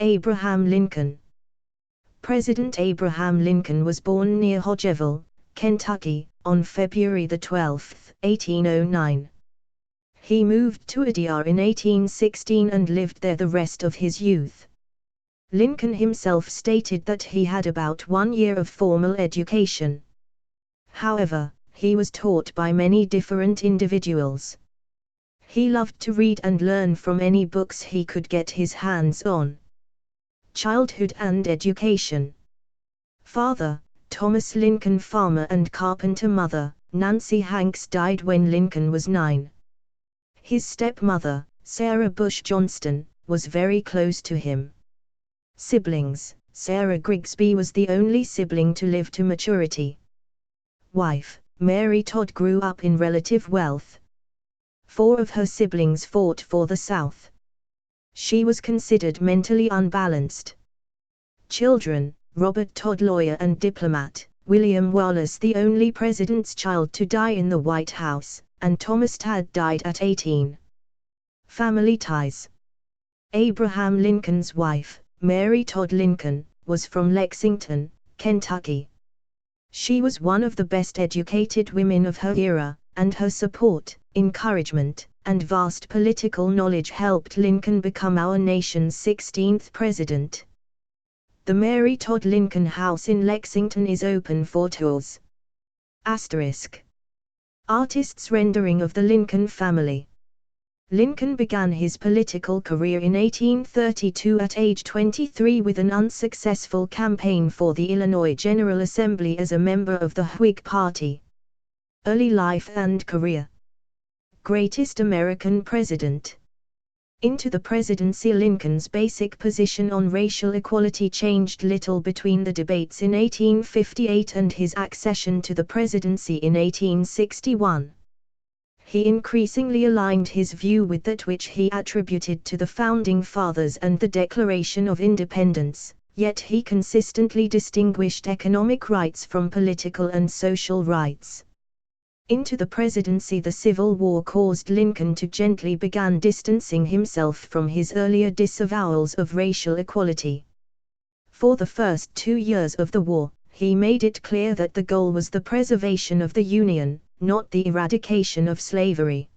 Abraham Lincoln. President Abraham Lincoln was born near Hodgeville, Kentucky, on February 12, 1809. He moved to Adair in 1816 and lived there the rest of his youth. Lincoln himself stated that he had about 1 year of formal education. However, he was taught by many different individuals. He loved to read and learn from any books he could get his hands on. Childhood and education. Father, Thomas Lincoln, farmer and carpenter. Mother, Nancy Hanks, died when Lincoln was 9. His stepmother, Sarah Bush Johnston, was very close to him. Siblings. Sarah Grigsby was the only sibling to live to maturity. Wife, Mary Todd, grew up in relative wealth. 4 of her siblings fought for the South. She was considered mentally unbalanced. Children, Robert Todd, lawyer and diplomat, William Wallace, the only president's child to die in the White House, and Thomas Tad died at 18. Family ties. Abraham Lincoln's wife, Mary Todd Lincoln, was from Lexington, Kentucky. She was one of the best educated women of her era, and her support, encouragement, and vast political knowledge helped Lincoln become our nation's 16th president. The Mary Todd Lincoln House in Lexington is open for tours. Asterisk. Artist's rendering of the Lincoln family. Lincoln began his political career in 1832 at age 23 with an unsuccessful campaign for the Illinois General Assembly as a member of the Whig Party. Early life and career. Greatest American president. Into the presidency. Lincoln's basic position on racial equality changed little between the debates in 1858 and his accession to the presidency in 1861. He increasingly aligned his view with that which he attributed to the Founding Fathers and the Declaration of Independence, yet he consistently distinguished economic rights from political and social rights. Into the presidency. The Civil War caused Lincoln to gently begin distancing himself from his earlier disavowals of racial equality. For the first 2 years of the war, he made it clear that the goal was the preservation of the Union, not the eradication of slavery.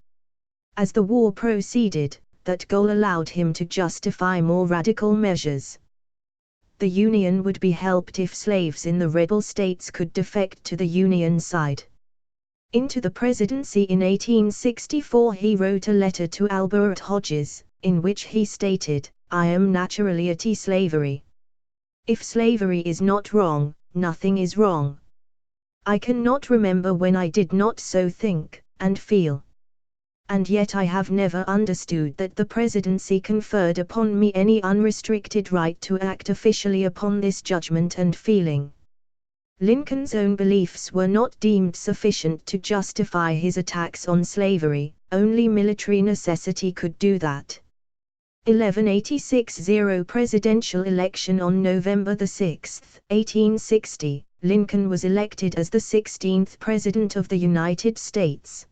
As the war proceeded, that goal allowed him to justify more radical measures. The Union would be helped if slaves in the rebel states could defect to the Union side. Into the presidency in 1864 he wrote a letter to Albert Hodges, in which he stated, "I am naturally anti-slavery. If slavery is not wrong, nothing is wrong. I cannot remember when I did not so think and feel. And yet I have never understood that the presidency conferred upon me any unrestricted right to act officially upon this judgment and feeling." Lincoln's own beliefs were not deemed sufficient to justify his attacks on slavery, only military necessity could do that. 1186 presidential election. On November 6, 1860, Lincoln was elected as the 16th President of the United States.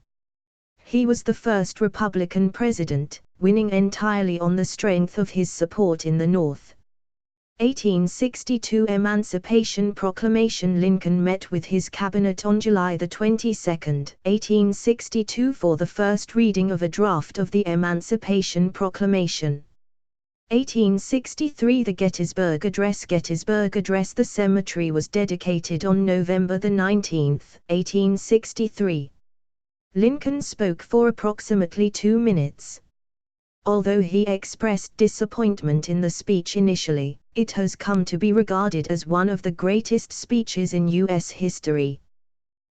He was the first Republican president, winning entirely on the strength of his support in the North. 1862 Emancipation Proclamation. Lincoln met with his cabinet on July 22, 1862 for the first reading of a draft of the Emancipation Proclamation. 1863 The Gettysburg Address. Gettysburg Address. The cemetery was dedicated on November 19, 1863. Lincoln spoke for approximately 2 minutes. Although he expressed disappointment in the speech initially, it has come to be regarded as one of the greatest speeches in U.S. history.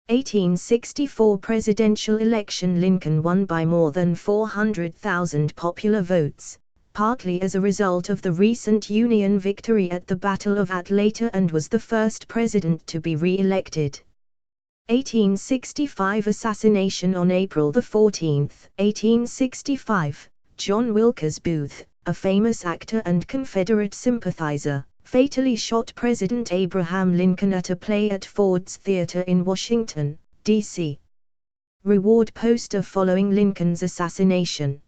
1864 presidential election. Lincoln won by more than 400,000 popular votes, partly as a result of the recent Union victory at the Battle of Atlanta, and was the first president to be re-elected. 1865 Assassination. On April 14, 1865, John Wilkes Booth, a famous actor and Confederate sympathizer, fatally shot President Abraham Lincoln at a play at Ford's Theater in Washington, D.C. Reward poster following Lincoln's assassination.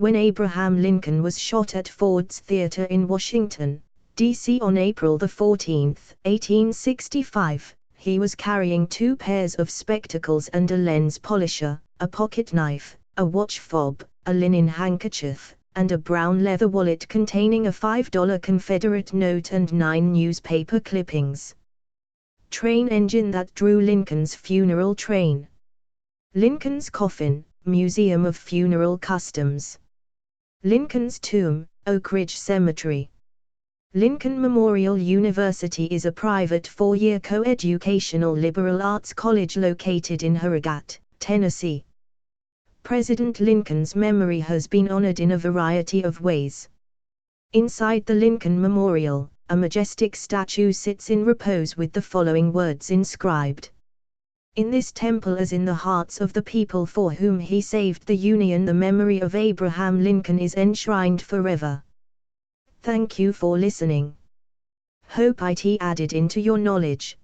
when Abraham Lincoln was shot at Ford's Theater in Washington, D.C. on April 14, 1865, he was carrying 2 pairs of spectacles and a lens polisher, a pocket knife, a watch fob, a linen handkerchief, and a brown leather wallet containing a $5 Confederate note and 9 newspaper clippings. Train engine that drew Lincoln's funeral train. Lincoln's coffin, Museum of Funeral Customs. Lincoln's tomb, Oak Ridge Cemetery. Lincoln Memorial University is a private 4-year co-educational liberal arts college located in Harrogate, Tennessee. President Lincoln's memory has been honored in a variety of ways. Inside the Lincoln Memorial, a majestic statue sits in repose with the following words inscribed: "In this temple as in the hearts of the people for whom he saved the Union, the memory of Abraham Lincoln is enshrined forever." Thank you for listening. Hope it added into your knowledge.